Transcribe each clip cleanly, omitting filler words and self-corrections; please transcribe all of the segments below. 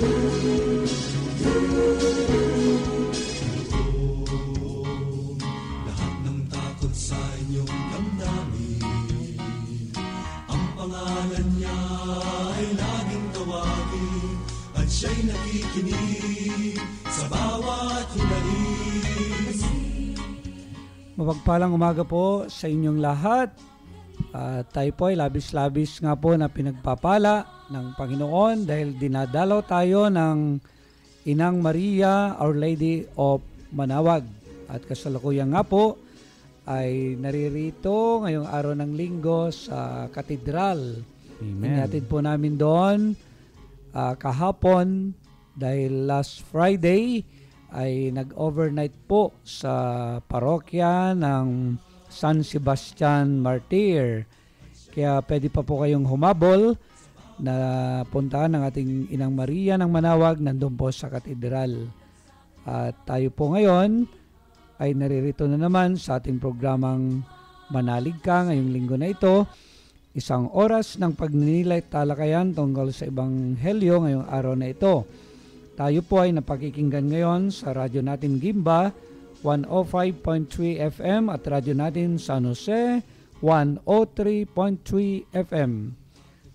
Lahat ng takot sa inyong damdamin, ang pangalan niya ay laging tawagin, at siya'y nakikinig sa bawat hinaing. Mapagpalang umaga po sa inyong lahat. Tayo po ay labis-labis nga po na pinagpapala ng Panginoon dahil dinadalaw tayo ng Inang Maria, Our Lady of Manawag. At kasalukuyan nga po ay naririto ngayong araw ng linggo sa katedral. Inatid po namin doon kahapon dahil last Friday ay nag-overnight po sa parokya ng San Sebastian Martir. Kaya pwede pa po kayong humabol na puntahan ng ating Inang Maria ng Manawag nandun po sa katedral. At tayo po ngayon ay naririto na naman sa ating programang Manalig Ka ngayong linggo na ito. Isang oras ng pagninilay talakayan tungkol sa Ebanghelyo ngayong araw na ito. Tayo po ay napakikinggan ngayon sa radyo natin Gimba 105.3 FM at radyo natin San Jose 103.3 FM.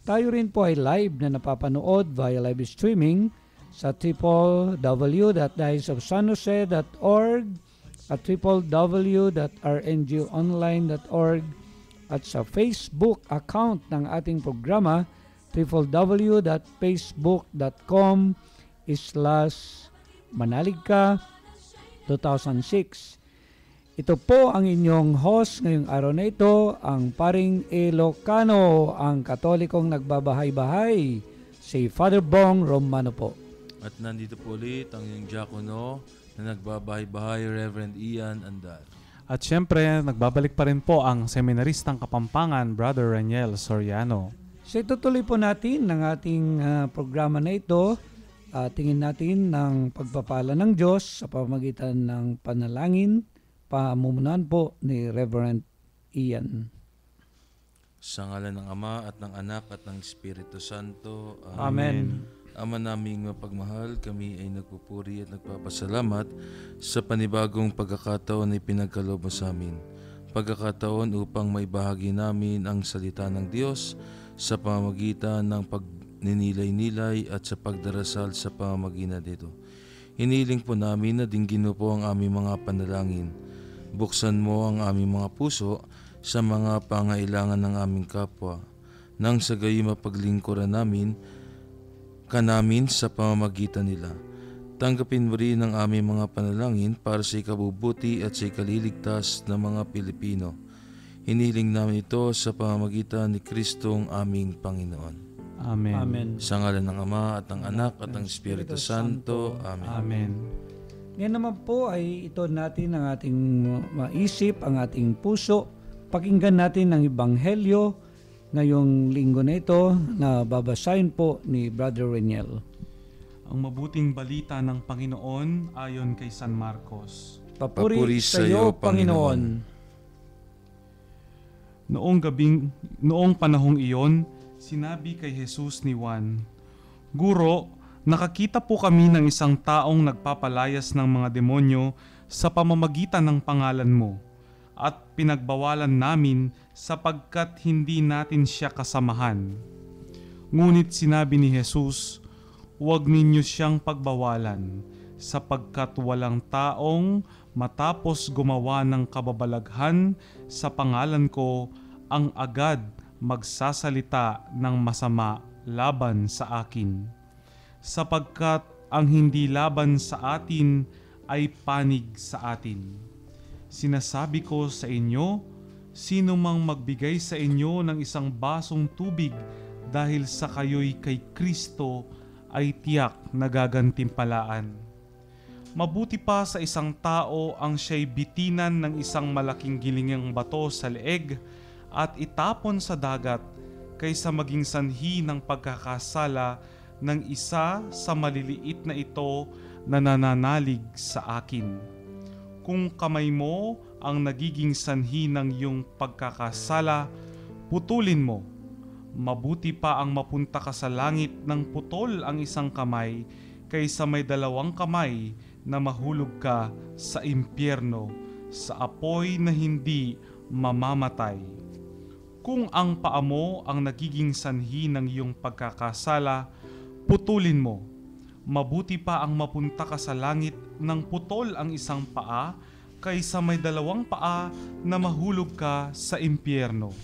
Tayo rin po ay live na napapanood via live streaming sa www.diocesofsanjose.org at www.rngonline.org at sa Facebook account ng ating programa www.facebook.com/manaligka 2006. Ito po ang inyong host ngayong araw na ito, ang Paring Ilocano, ang Katolikong nagbabahay-bahay, si Father Bong Romano po. At nandito po ulit ang inyong diakono na nagbabahay-bahay, Reverend Ian Andal. At syempre, nagbabalik pa rin po ang seminaristang Kapampangan, Brother Raniel Soriano. So itutuloy po natin ng ating programa na ito. Tingin natin ng pagpapala ng Diyos sa pamamagitan ng panalangin, pamumunan po ni Reverend Ian. Sa ngalan ng Ama at ng Anak at ng Espiritu Santo. Amen. Ama naming mapagmahal, kami ay nagpupuri at nagpapasalamat sa panibagong pagkakataon na ipinagkaloob mo sa amin. Pagkakataon upang maibahagi namin ang salita ng Diyos sa pamamagitan ng pagninilay-nilay at sa pagdarasal sa pamamagitan dito. Hiniling po namin na dinggin mo po ang aming mga panalangin. Buksan mo ang aming mga puso sa mga pangailangan ng aming kapwa, nang sa gayon mapaglingkuran namin sa pamamagitan nila. Tanggapin mo rin ang aming mga panalangin para sa ikabubuti at sa ikaliligtas ng mga Pilipino. Hiniling namin ito sa pamamagitan ni Kristong aming Panginoon. Amen. Amen. Sa ngalan ng Ama at ng Anak at ng Espiritu Santo. Amen. Amen. Ngayon naman po ay ito natin ang ating maisip, ang ating puso. Pakinggan natin ang Ebanghelyo ngayong linggo na ito na babasahin po ni Brother Raniel. Ang mabuting balita ng Panginoon ayon kay San Marcos. Papuri sa iyo, Panginoon. Noong panahong iyon, sinabi kay Jesus ni Juan, "Guro, nakakita po kami ng isang taong nagpapalayas ng mga demonyo sa pamamagitan ng pangalan mo, at pinagbawalan namin sapagkat hindi natin siya kasamahan." Ngunit sinabi ni Jesus, "Huwag ninyo siyang pagbawalan, sapagkat walang taong matapos gumawa ng kababalaghan sa pangalan ko ang agad magsasalita ng masama laban sa akin. Sapagkat ang hindi laban sa atin ay panig sa atin. Sinasabi ko sa inyo, sino mang magbigay sa inyo ng isang basong tubig dahil sa kayo'y kay Kristo ay tiyak na gagantimpalaan. Mabuti pa sa isang tao ang siya'y bitinan ng isang malaking gilingang bato sa leeg at itapon sa dagat kaysa maging sanhi ng pagkakasala ng isa sa maliliit na ito na nananalig sa akin. Kung kamay mo ang nagiging sanhi ng iyong pagkakasala, putulin mo. Mabuti pa ang mapunta ka sa langit ng putol ang isang kamay kaysa may dalawang kamay na mahulog ka sa impyerno, sa apoy na hindi mamamatay. Kung ang paa mo ang nagiging sanhi ng iyong pagkakasala, putulin mo. Mabuti pa ang mapunta ka sa langit ng putol ang isang paa kaysa may dalawang paa na mahulog ka sa impyerno.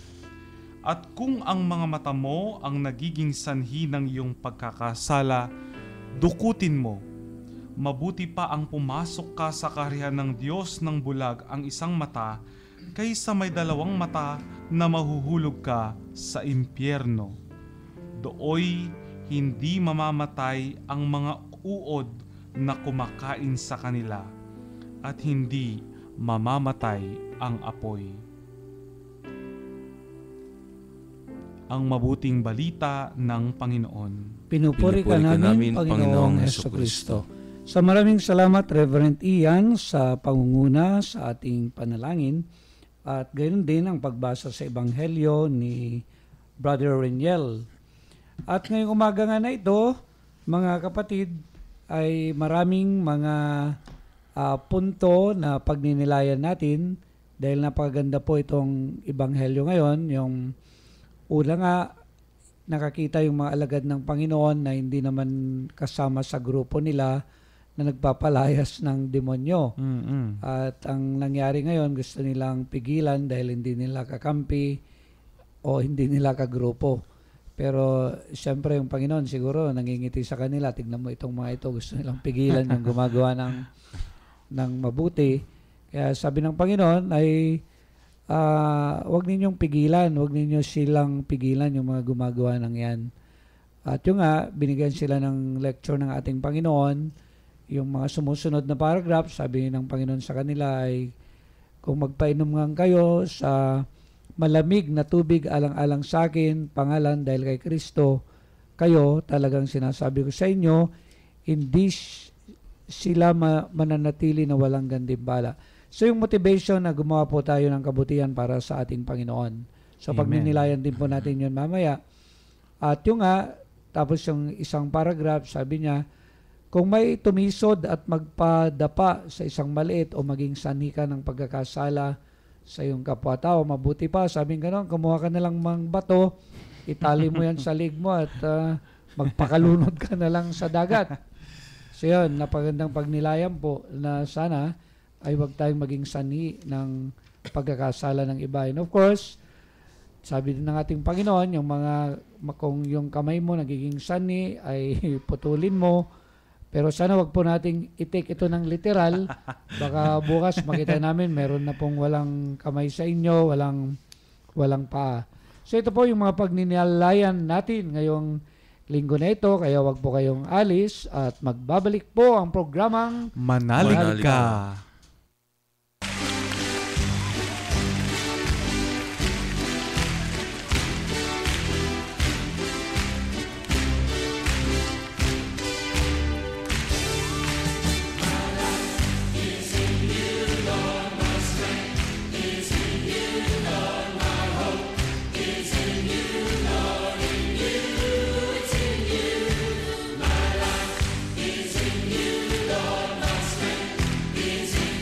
At kung ang mga mata mo ang nagiging sanhi ng iyong pagkakasala, dukutin mo. Mabuti pa ang pumasok ka sa kaharian ng Diyos ng bulag ang isang mata kaysa may dalawang mata na mahuhulog ka sa impyerno. Dooy hindi mamamatay ang mga uod na kumakain sa kanila at hindi mamamatay ang apoy. Ang mabuting balita ng Panginoon. Pinupuri ka namin, Panginoong Hesukristo. Sa maraming salamat, Reverend Ian, sa pangunguna sa ating panalangin at gayon din ang pagbasa sa Ebanghelyo ni Brother Reniel. At ngayong umaga nga na ito, mga kapatid, ay maraming mga punto na pagninilayan natin dahil napakaganda po itong Ebanghelyo ngayon. Yung una nga, nakakita yung mga alagad ng Panginoon na hindi naman kasama sa grupo nila na nagpapalayas ng demonyo. At ang nangyari ngayon, gusto nilang pigilan dahil hindi nila kakampi o hindi nila kagrupo. Pero siyempre yung Panginoon siguro nangingiti sa kanila, tignan mo itong mga ito, gusto nilang pigilan yung gumagawa ng mabuti. Kaya sabi ng Panginoon ay wag ninyong pigilan, wag ninyo silang pigilan yung mga gumagawa ng yan. At yung nga, binigyan sila ng lecture ng ating Panginoon, yung mga sumusunod na paragraph, sabi ng Panginoon sa kanila ay, kung magpainom nga kayo sa malamig na tubig alang-alang sa akin, pangalan dahil kay Kristo, kayo, talagang sinasabi ko sa inyo, hindi sila mananatili na walang gantimpala. So yung motivation na gumawa po tayo ng kabutihan para sa ating Panginoon. So pagninilayan din po natin yun mamaya. At yung nga, tapos yung isang paragraph, sabi niya, kung may tumisod at magpadapa sa isang maliit o maging sanhi ka ng pagkakasala sa iyong kapwa-tao, mabuti pa, sabing gano'n, kumuha ka na lang mang bato, itali mo yan sa lig mo at magpakalunod ka na lang sa dagat. So yun, napagandang pagnilayan po na sana ay wag tayong maging sanhi ng pagkakasala ng iba. And of course, sabi din ng ating Panginoon, yung kung yung kamay mo nagiging sanhi ay putulin mo. Pero sana wag po nating i-take ito ng literal. Baka bukas makita namin meron na pong walang kamay sa inyo, walang paa. So ito po yung mga pagninilalayan natin ngayong linggo na ito. Kaya wag po kayong alis at magbabalik po ang programang Manalig Ka. Is in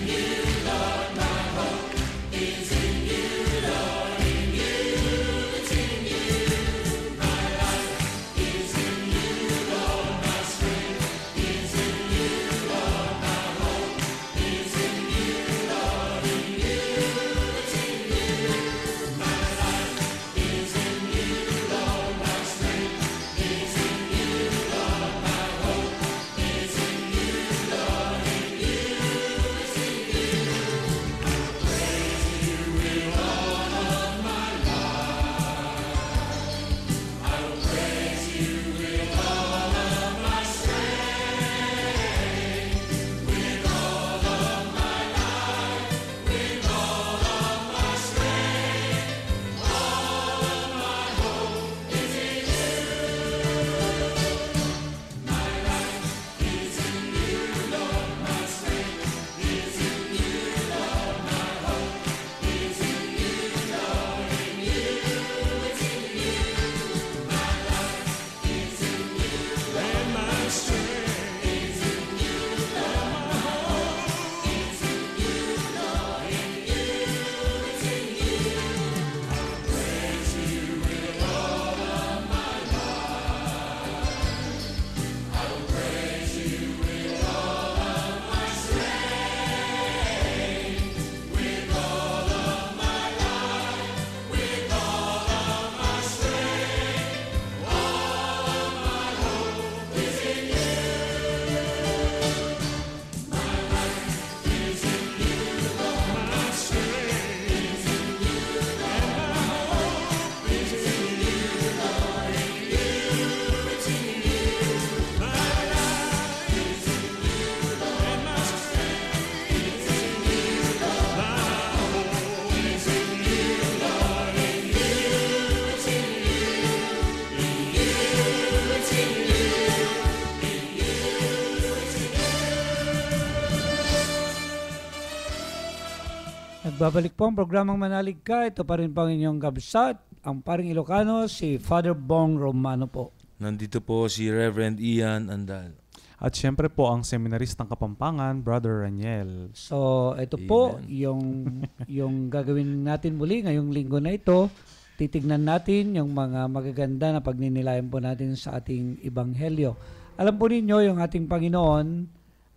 Nagbabalik po ang programang Manalig Ka. Ito pa rin po ang inyong kabsat, ang paring Ilocano, si Father Bong Romano po. Nandito po si Reverend Ian Andal. At syempre po ang seminarist ng Kapampangan, Brother Raniel. So, ito po Amen. yung gagawin natin muli ngayong linggo na ito. Titignan natin yung mga magaganda na pagninilayan po natin sa ating Ebanghelyo. Alam po ninyo, yung ating Panginoon,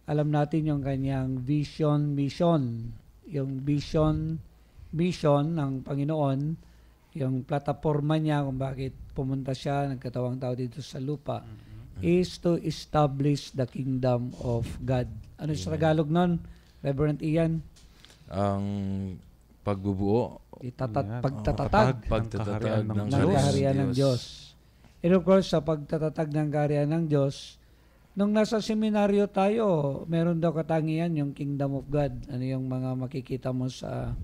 alam natin yung kanyang vision, mission. Yung vision, mission ng Panginoon, yung plataforma niya kung bakit pumunta siya, nagkatawang tao dito sa lupa, is to establish the kingdom of God. Ano sa Tagalog nun, Reverend Ian? Ang pagbubuo, Pagtatatag pagtatatag ng ng kaharian ng Diyos. And of course, sa pagtatatag ng kaharian ng Diyos, nung nasa seminaryo tayo, meron daw katangian yung kingdom of God. Ano yung mga makikita mo sa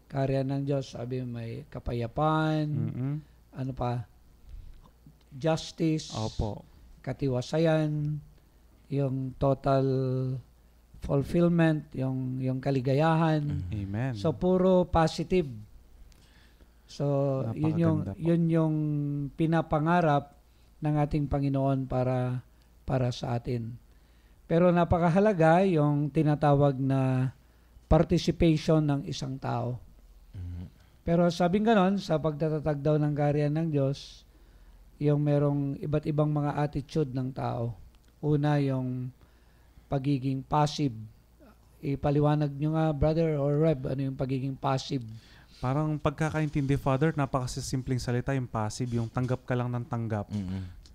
kaharian ng Diyos? Sabi, may kapayapaan, ano pa, justice, Opo. katiwasayan, yung total fulfillment, yung kaligayahan. Amen. So puro positive. So Napakaganda po. yun yung pinapangarap ng ating Panginoon para sa atin. Pero napakahalaga yung tinatawag na participation ng isang tao. Pero sabing ganon, sa pagtatatag daw ng kaharian ng Diyos, yung merong iba't ibang mga attitude ng tao. Una, yung pagiging passive. Ipaliwanag nyo nga, brother or Reb, ano yung pagiging passive? Parang pagkakaintindi, Father, napakasimpleng salita yung passive, yung tanggap ka lang ng tanggap.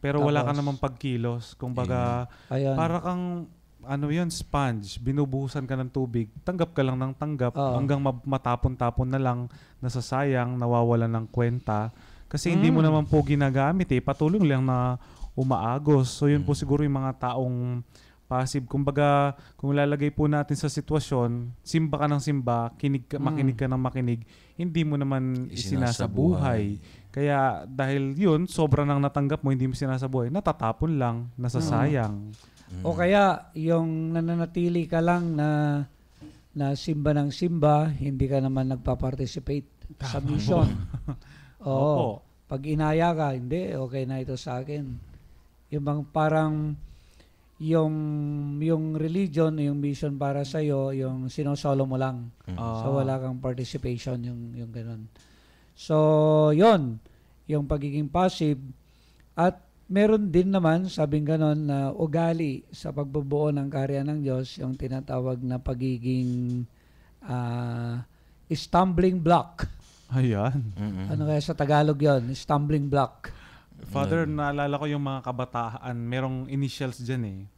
Pero wala ka Tapos, namang pagkilos. Kumbaga, Ayun. para kang, sponge, binubuhusan ka ng tubig, tanggap ka lang ng tanggap, Oo. hanggang matapon-tapon na lang, nasasayang, nawawalan ng kwenta. Kasi hindi mo naman po ginagamit patuloy lang na umaagos. So yun po siguro yung mga taong passive. Kumbaga, kung lalagay po natin sa sitwasyon, simba ka ng simba, makinig ka ng makinig, hindi mo naman isinasabuhay. Kaya dahil yun, sobra nang natanggap mo, hindi mo sinasabuhay, natatapon lang, nasasayang. O kaya, yung nananatili ka lang na simba ng simba, hindi ka naman nagpa-participate sa mission. Oo. Opo. Pag inaya ka, hindi, okay na ito sa akin. Yung bang parang yung religion, yung mission para sa iyo, yung sinosolo mo lang. So wala kang participation, yung ganun. So, yon yung pagiging passive. At meron din naman, sabing ganon, na ugali sa pagbubuo ng kaharian ng Diyos, yung tinatawag na pagiging stumbling block. Ayan. Ano kaya sa Tagalog yon? Stumbling block. Father, naalala ko yung mga kabataan, merong initials dyan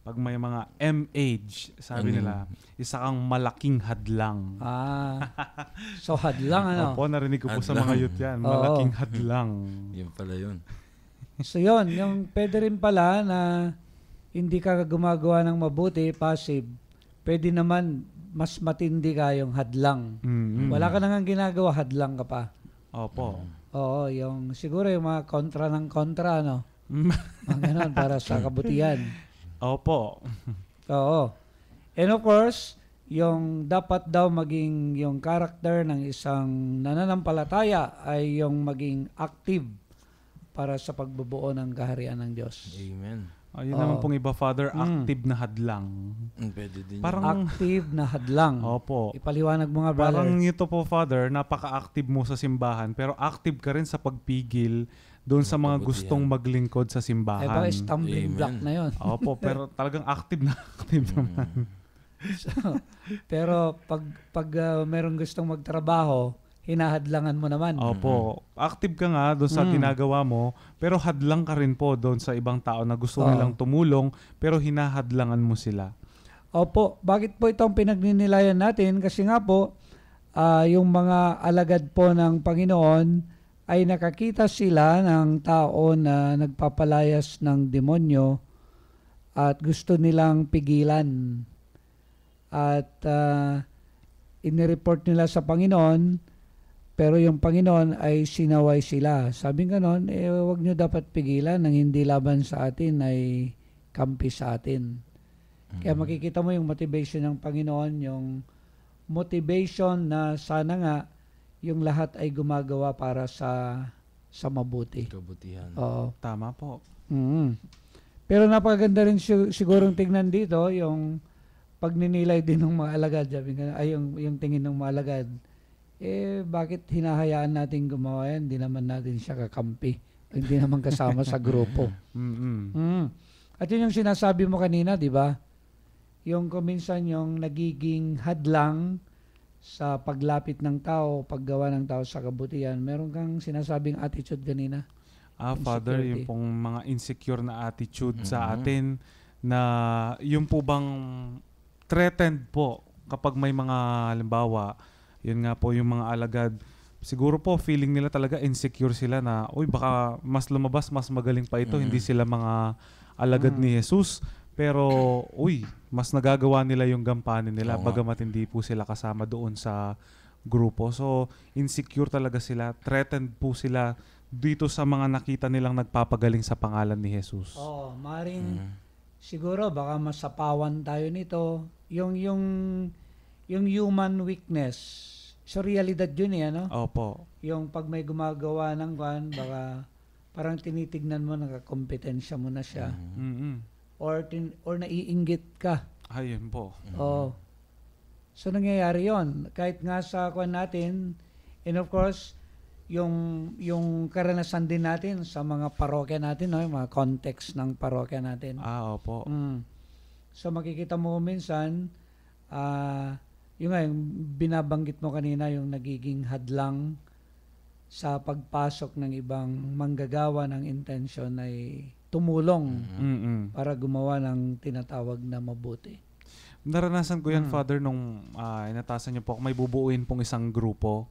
Pag may mga MH, sabi nila, isa kang malaking hadlang. So hadlang ano? Opo, narinig ko po sa Hadlang. mga youth yan. Oo. Malaking hadlang. Yun pala yun. So yon, yung pwede rin pala na hindi ka gumagawa ng mabuti, passive. Pwede naman mas matindi ka yung hadlang. Wala ka nang ginagawa, hadlang ka pa. Opo. Oo, yung siguro yung mga kontra ng kontra, no? Mga ganun, para sa kabutihan. Opo. Oo. And of course, yung dapat daw maging yung character ng isang nananampalataya ay yung maging active para sa pagbubuo ng kaharian ng Diyos. Amen. Yun naman pong iba, Father, active na hadlang. Pwede din Parang, Active na hadlang. opo. Ipaliwanag mo nga, brother. Parang ito po, Father, napaka-active mo sa simbahan, pero active ka rin sa pagpigil doon sa mga Kabutihan. gustong maglingkod sa Ay simbahan. ba, stumbling Amen. block na yun. Opo, pero talagang active na active naman. Pero pag merong gustong magtrabaho, hinahadlangan mo naman. Opo, active ka nga doon sa ginagawa mo, pero hadlang ka rin po doon sa ibang tao na gusto Oo. nilang tumulong, pero hinahadlangan mo sila. Opo, bakit po itong pinagninilayan natin? Kasi nga po, yung mga alagad po ng Panginoon ay nakakita sila ng tao na nagpapalayas ng demonyo at gusto nilang pigilan. At inireport nila sa Panginoon, pero yung Panginoon ay sinaway sila. Sabi nga nun, wag nyo dapat pigilan nang hindi laban sa atin ay kampi sa atin. Kaya makikita mo yung motivation ng Panginoon, yung motivation na sana nga yung lahat ay gumagawa para sa mabuti. Kabutihan. Oo. Tama po. Mm. Pero napakaganda rin sigurong tingnan dito yung pagninilay din ng mga alagad, sabi nga, ay yung tingin ng mga alagad. Bakit hinahayaan natin gumawa yan? Hindi naman natin siya kakampi. Hindi naman kasama sa grupo. At yun yung sinasabi mo kanina, di ba? Yung kuminsan yung nagiging hadlang sa paglapit ng tao, paggawa ng tao sa kabutihan. Meron kang sinasabing attitude kanina. Father, Insecurity. yung pong mga insecure na attitude sa atin na yung po bang threatened po kapag may mga halimbawa, yun nga po yung mga alagad, siguro po feeling nila talaga insecure sila na, uy baka mas lumabas, mas magaling pa ito, hindi sila mga alagad ni Jesus. Pero, uy, mas nagagawa nila yung gampanin nila, Oo nga. bagamat hindi po sila kasama doon sa grupo. So, insecure talaga sila, threatened po sila dito sa mga nakita nilang nagpapagaling sa pangalan ni Jesus. Oo, maring siguro baka masapawan tayo nito. Yung human weakness, so realidad yun ano? Opo. Yung pag may gumagawa ng kwan, baka parang tinitignan mo, nakakompetensya mo na siya. Or naiinggit ka. Ayun po. Oo. So nangyayari yon. Kahit nga sa kwan natin, and of course, yung karanasan din natin sa mga parokya natin, no? Yung mga context ng parokya natin. Opo. So makikita mo minsan, yung nga, yung binabanggit mo kanina, yung nagiging hadlang sa pagpasok ng ibang manggagawa ng intention ay tumulong para gumawa ng tinatawag na mabuti. Naranasan ko yan, Father, nung inatasan niyo po, may bubuuin pong isang grupo.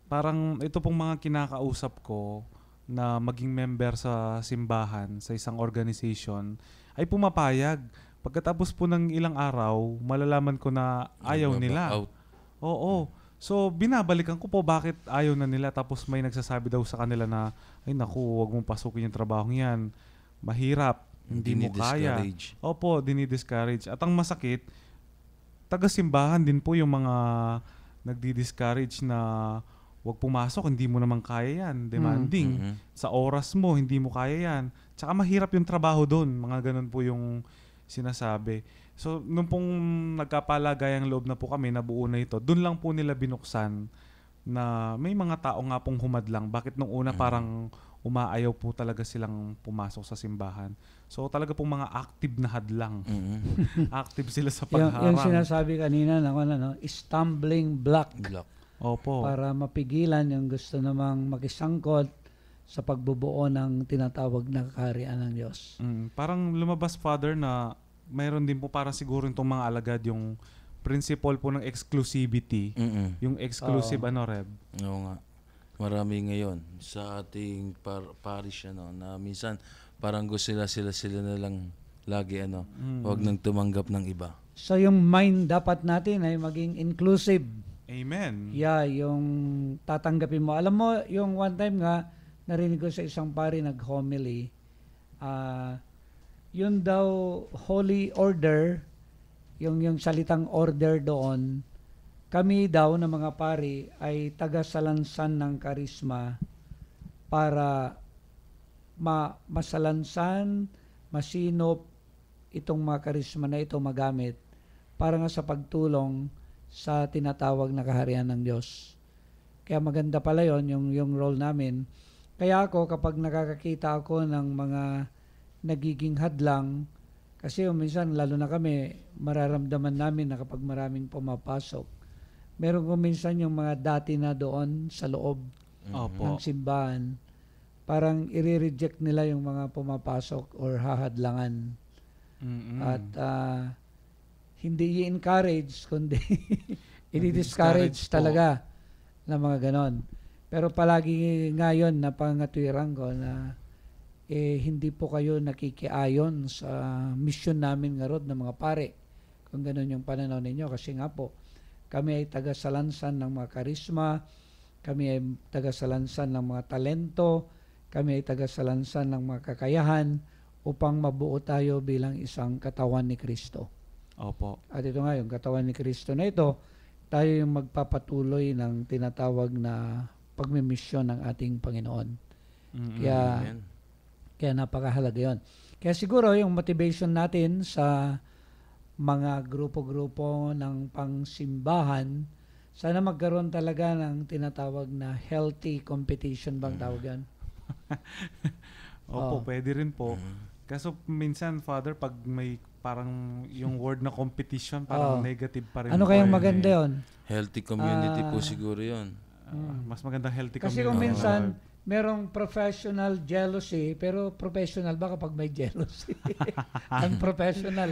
Parang ito pong mga kinakausap ko na maging member sa simbahan, sa isang organization, ay pumapayag. Pagkatapos po ng ilang araw, malalaman ko na ayaw nila. Out. Oo. So, binabalikan ko po bakit ayaw na nila. Tapos may nagsasabi daw sa kanila na, ay naku, huwag mong pasukin yung trabaho yan. Mahirap. Hindi mo kaya. Dinidiscourage. Opo, dinidiscourage. At ang masakit, taga-simbahan din po yung mga nagdi-discourage na huwag pumasok, hindi mo naman kaya yan. Demanding. Sa oras mo, hindi mo kaya yan. Tsaka mahirap yung trabaho doon. Mga ganun po yung sinasabi. So, nung pong nagkapalagayang loob na po kami, nabuo na ito, doon lang po nila binuksan na may mga tao nga pong humadlang. Bakit nung una parang umaayaw po talaga silang pumasok sa simbahan. So, talaga pong mga active na hadlang. Active sila sa pagharang. Yung sinasabi kanina na stumbling block. Opo. Para mapigilan yung gusto namang makisangkot sa pagbubuo ng tinatawag na kaharian ng Diyos. Parang lumabas, Father, na mayroon din po para siguro itong mga alagad yung principle po ng exclusivity. Yung exclusive Reb. Oo nga. Marami ngayon sa ating parish na minsan parang gusto sila na lang lagi huwag nang tumanggap ng iba. So yung mind dapat natin ay maging inclusive. Amen. Yeah, yung tatanggapin mo. Alam mo, yung one time nga, narinig ko sa isang pari nag-homily, yun daw holy order, yung salitang order doon, kami daw na mga pari ay tagasalansan ng karisma para masalansan, masinop itong mga karisma na ito magamit para nga sa pagtulong sa tinatawag na kaharian ng Diyos. Kaya maganda pala yung role namin. Kaya ako, kapag nakakakita ako ng mga nagiging hadlang, kasi minsan, lalo na kami, mararamdaman namin na kapag maraming pumapasok, meron ko minsan yung mga dati na doon sa loob ng simbahan, parang i-reject nila yung mga pumapasok or hahadlangan. At hindi i-encourage, kundi i-discourage talaga na mga ganon. Pero palagi ngayon na pangatwiran ko na hindi po kayo nakikiayon sa mission namin nga rod ng mga pare. Kung ganon yung pananaw ninyo. Kasi nga po, kami ay tagasalansan ng mga karisma, kami ay tagasalansan ng mga talento, kami ay tagasalansan ng mga kakayahan upang mabuo tayo bilang isang katawan ni Kristo. Opo. At ito nga, yung katawan ni Kristo na ito, tayo yung magpapatuloy ng tinatawag na pagmimisyon ng ating Panginoon. Kaya, Amen. kaya napakahalaga yun. Kaya siguro yung motivation natin sa mga grupo-grupo ng pangsimbahan, sana magkaroon talaga ng tinatawag na healthy competition bang tawag yan? Opo, Oo. pwede rin po. Kaso minsan, Father, pag may parang yung word na competition, parang Oo. negative pa rin Ano po kayang yun maganda eh. yun? Healthy community po Ah, siguro yun. Mas magandang healthy Kasi community. kung Oo. minsan, merong professional jealousy, pero professional ba kapag may jealousy? Unprofessional.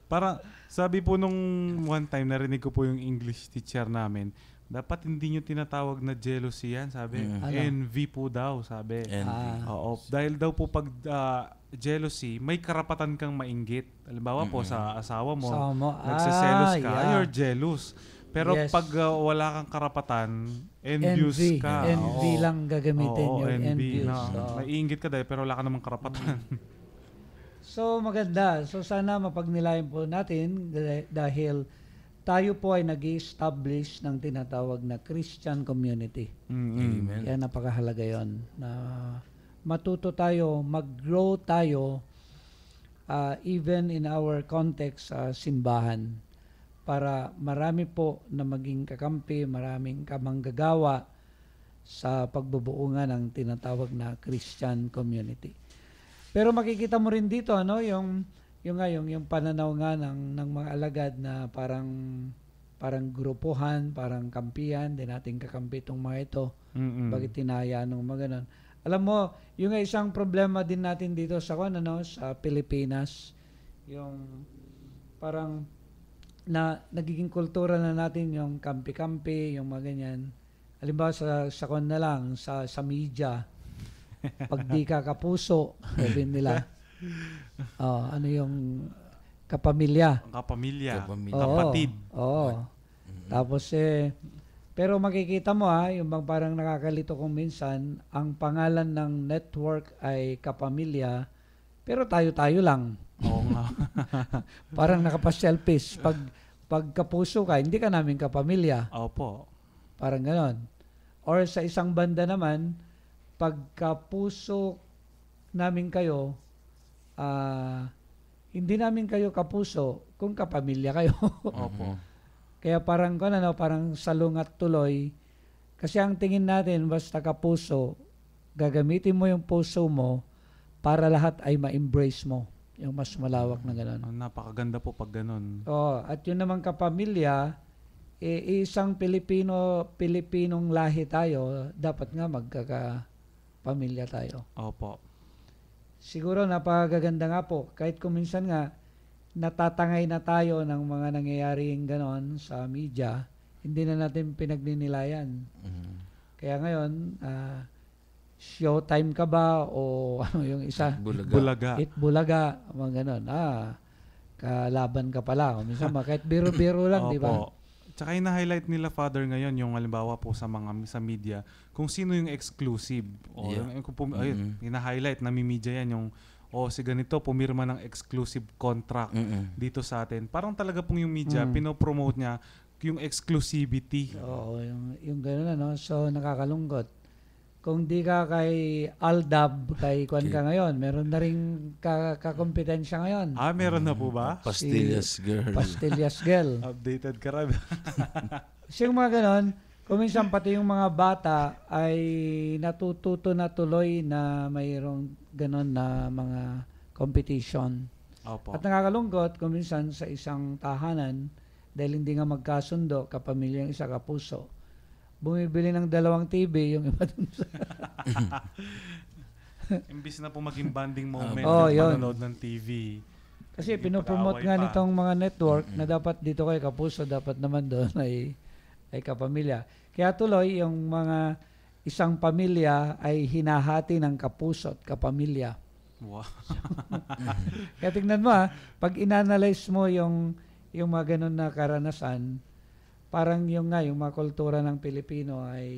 Parang, sabi po nung one time, narinig ko po yung English teacher namin, dapat hindi nyo tinatawag na jealousy yan, sabi. Mm. Ano? Envy po daw, sabi. Envy. Oo, dahil daw po pag jealousy, may karapatan kang mainggit. Halimbawa po sa asawa mo, Sama mo. nagseselos ka, yeah. you're jealous. Pero Yes. pag wala kang karapatan, envious Envy. ka. Envy Oo. lang gagamitin. Oo, Yung envy. envious. No, Oo. naiinggit ka dahil pero wala ka namang karapatan. So maganda. So sana mapagnilayan po natin dahil tayo po ay nag-establish ng tinatawag na Christian community. Amen. Kaya napakahalaga yon na matuto tayo, mag-grow tayo even in our context sa simbahan para marami po na maging kakampi, maraming kamanggagawa sa pagbubuo nga ng tinatawag na Christian community. Pero makikita mo rin dito yung pananaw nga ng mga alagad na parang grupuhan, parang kampihan, din nating kakampi itong mga ito. Bakit tinaya ng mga ganon. Alam mo, yung isang problema din natin dito sa sa Pilipinas, yung parang nagiging kultura na natin yung kampi-kampi, yung mga ganyan. Halimbawa sa na lang, sa media, pag di ka kapuso, sabi nila, ano yung kapamilya. Kapamilya. Kapamilya. Oo, Kapatid. Oo. Tapos pero makikita mo yung bang parang nakakalito kung minsan, ang pangalan ng network ay Kapamilya, pero tayo-tayo lang. Oo nga. Parang nakapaselfish. Pag kapuso ka, hindi ka namin kapamilya. Opo. Parang ganon. Or sa isang banda naman, pag kapuso namin kayo, hindi namin kayo kapuso kung kapamilya kayo. Opo. Kaya parang parang salungat tuloy. Kasi ang tingin natin, basta kapuso, gagamitin mo yung puso mo para lahat ay ma-embrace mo. Yung mas malawak na gano'n. Napakaganda po pag ganun. At yun naman kapamilya, isang Pilipinong lahi tayo, dapat nga magkakapamilya tayo. Opo. Siguro napakaganda nga po, kahit kung minsan nga, natatangay na tayo ng mga nangyayaring ganon sa media, hindi na natin pinagninilayan. Kaya ngayon, showtime ka ba o ano yung isa? Bulaga. It Bulaga, mga ganon. Kalaban ka pala. O minsan kahit biro-biro lang, di ba? Opo. Tsaka yung na-highlight nila, Father, ngayon, yung halimbawa po sa media, kung sino yung exclusive. O Yeah. ayun, hina-highlight, namimedya yan, yung si ganito, pumirma ng exclusive contract dito sa atin. Parang talaga pong yung media, pinopromote niya yung exclusivity. Oo, yung gano'n So, nakakalungkot. Kung di ka kay Aldab, kay Kwan ka ngayon, meron na rin kakompetensya ngayon. Meron na po ba? Pastillas girl. Pastillas Girl. Updated ka rin. Kasi yung mga gano'n, kung minsan pati yung mga bata ay natututo na tuloy na mayroong gano'n na mga competition. Opo. At nakakalungkot kung minsan sa isang tahanan, dahil hindi nga magkasundo, kapamilya yung isa, kapuso, bumibili ng 2 TV, yung iba dun sa... Imbis na po maging bonding moment yung yun. panonood ng TV. Kasi Hindi pinopromote pag-away nga pa. nitong mga network na dapat dito kay kapuso, dapat naman doon ay kapamilya. Kaya tuloy, yung mga isang pamilya ay hinahati ng kapuso at kapamilya. Wow. Kaya tingnan mo pag inanalyze mo yung mga ganun na karanasan, parang yung mga kultura ng Pilipino ay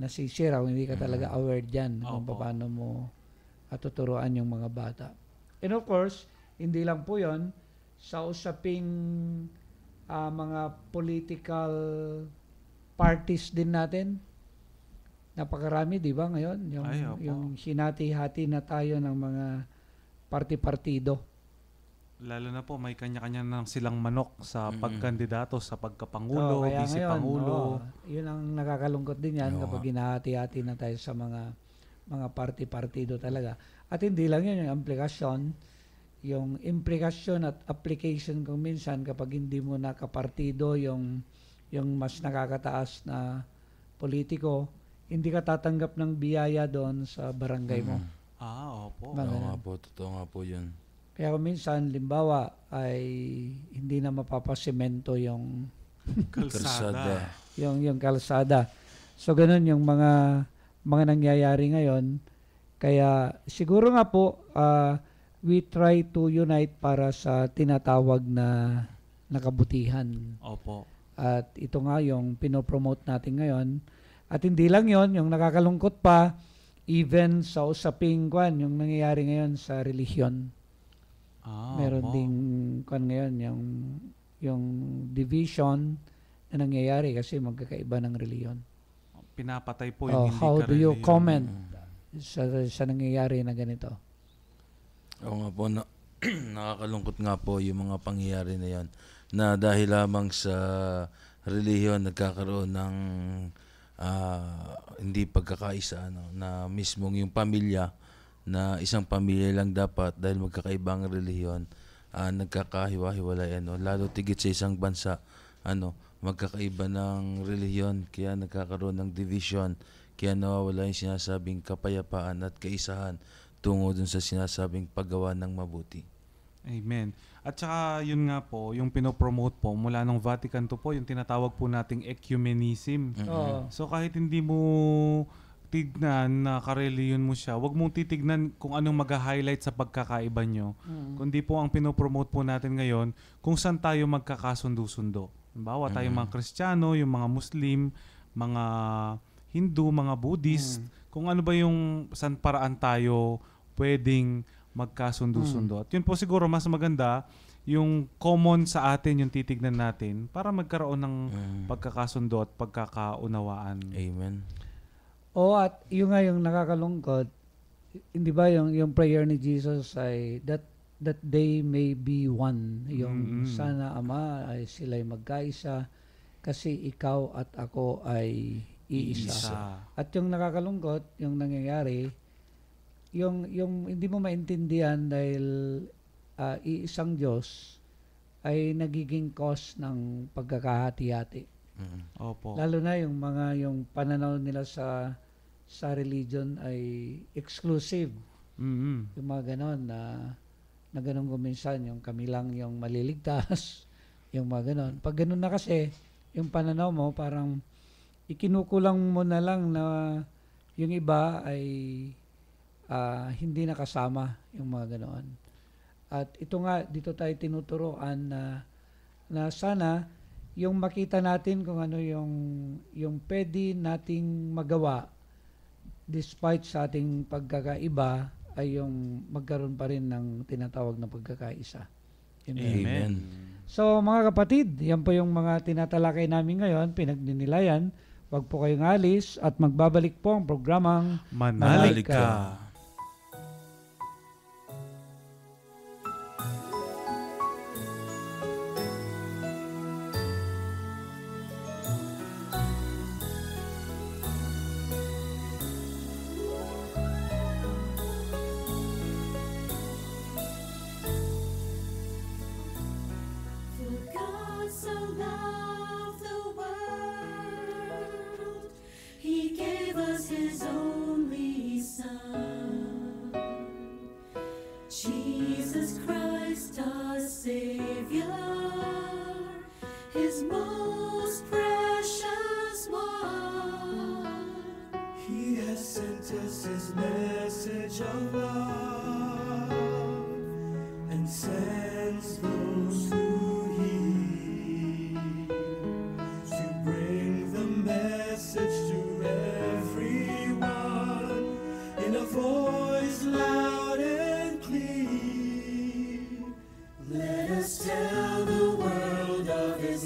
nasisira kung hindi ka talaga aware dyan kung Opo. paano mo tuturuan yung mga bata. And of course, hindi lang po yon sa usaping mga political parties din natin. Napakarami, di ba, ngayon? Ay, opo. Yung hinati-hati na tayo ng mga party-partido. Lalo na po, may kanya-kanya nang silang manok sa pagkandidato, sa Oo, pagkapangulo, kaya ngayon, vice-pangulo. yun ang nakakalungkot din yan Oo kapag hinahati-hati na tayo sa mga party-partido talaga. At hindi lang yun, yung implikasyon at application kung minsan kapag hindi mo nakapartido yung mas nakakataas na politiko, hindi ka tatanggap ng biyaya doon sa barangay mo. Opo. Mga Oo ganun. nga po, totoo nga po yun. Kaya kung minsan, limbawa, ay hindi na mapapasemento yung Kalsada. yung kalsada. So ganun yung mga nangyayari ngayon. Kaya siguro nga po we try to unite para sa tinatawag na kabutihan. Opo. At ito nga yung pinopromote natin ngayon. At hindi lang yon, yung nakakalungkot pa, even sa usaping yung nangyayari ngayon sa relihiyon. Meron Opo. ding ngayon yung division na nangyayari kasi magkakaiba ng reliyon. Pinapatay po yung hindi How do you karelihiyon. comment sa nangyayari na ganito? Oo nga po, nakakalungkot nga po yung mga pangyayari na yan na dahil lamang sa relihiyon nagkakaroon ng hindi pagkakaisa na mismong yung pamilya na isang pamilya lang dapat dahil magkakaibang relihiyon nagkakahiwa-hiwalay lalo tigit sa isang bansa magkakaiba ng relihiyon kaya nagkakaroon ng division kaya nawawala yung sinasabing kapayapaan at kaisahan tungo dun sa sinasabing paggawa ng mabuti. Amen. At saka yun nga po, yung pinopromote po mula ng Vatican II po, yung tinatawag po nating ecumenism. Oo. So kahit hindi mo tignan na kareliyon mo siya, wag mong titignan kung anong mag-highlight sa pagkakaiba nyo. Kundi po ang pinopromote po natin ngayon kung saan tayo magkakasundo-sundo. Halimbawa tayo mga Kristiyano, yung mga Muslim, mga Hindu, mga Buddhist, kung ano ba yung saan paraan tayo pwedeng magkasundo-sundo. At yun po siguro mas maganda yung common sa atin yung titignan natin para magkaroon ng pagkakasundo at pagkakaunawaan. Amen. At yung nga yung nakakalungkot, hindi ba yung prayer ni Jesus ay that they may be one. Yung sana Ama ay sila'y magkaisa kasi ikaw at ako ay iisa. At yung nakakalungkot, yung nangyayari, yung hindi mo maintindihan dahil iisang Diyos ay nagiging cause ng pagkakahati-hati. Opo. Lalo na yung pananaw nila sa religion ay exclusive. Yung mga ganon na ganon kuminsan, yung kami lang yung maliligtas, yung mga ganon. Pag ganon na kasi, yung pananaw mo parang ikinukulang mo na lang na yung iba ay hindi nakasama yung mga ganoon. At ito nga, dito tayo tinuturoan na sana yung makita natin kung ano yung pwede nating magawa despite sa ating pagkakaiba ay yung magkaroon pa rin ng tinatawag na pagkakaisa. Amen. Amen. So mga kapatid, yan po yung mga tinatalakay namin ngayon, pinagninilayan. Huwag po kayong alis at magbabalik po ang programang Manalig Manalig ka. ka. For God so loved the world, He gave us His only Son, Jesus Christ our Savior, His most precious one. He has sent us His message of love and sends those who heed to bring the message to everyone in a voice loud and clear. Let us tell the world of His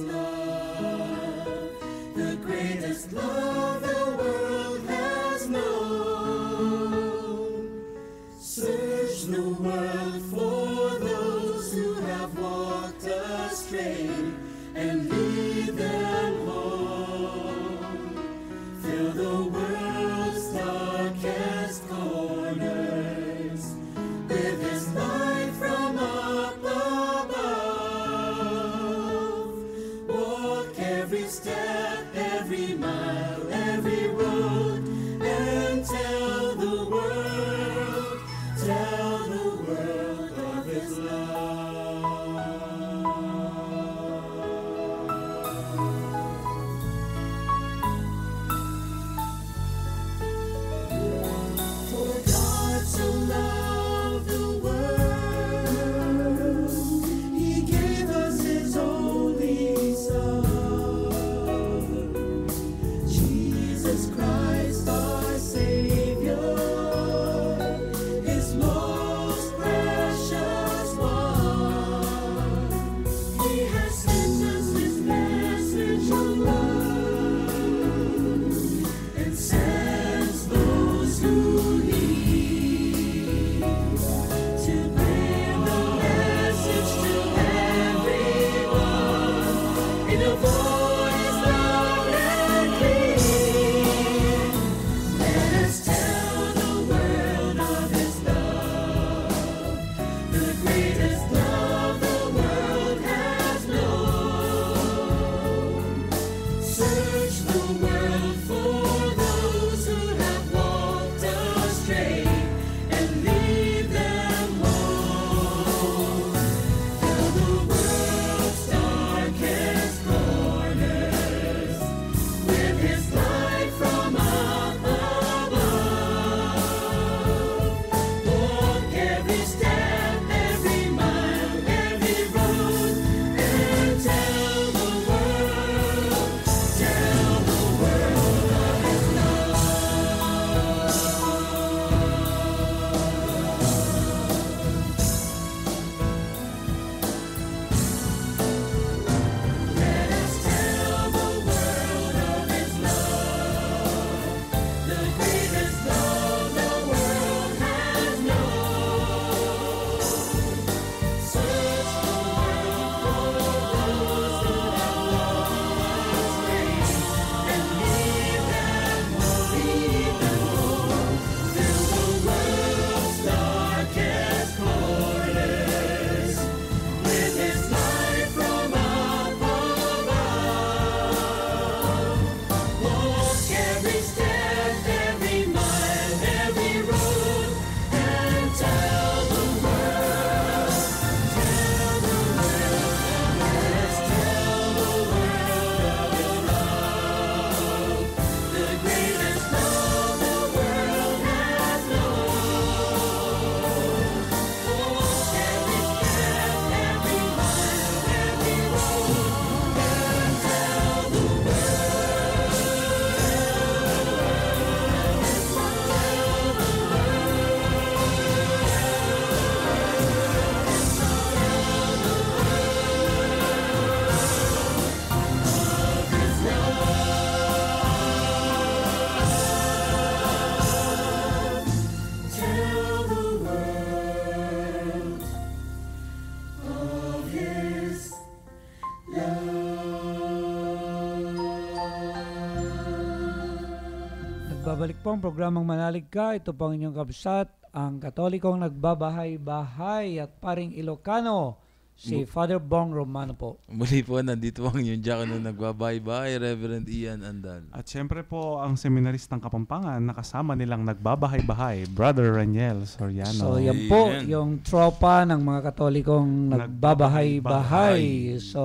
Nagbabalik po ang programang Manalig Ka. Ito po ang inyong kabsat, ang Katolikong nagbabahay-bahay at paring Ilocano, si Father Bong Romano po. Muli po, nandito ang inyong diakono nagbabahay-bahay, Reverend Ian Andal. At syempre po, ang seminaristang Kapampangan, nakasama nilang nagbabahay-bahay, Brother Raniel Soriano. So yan po Amen. yung tropa ng mga Katolikong nagbabahay-bahay. So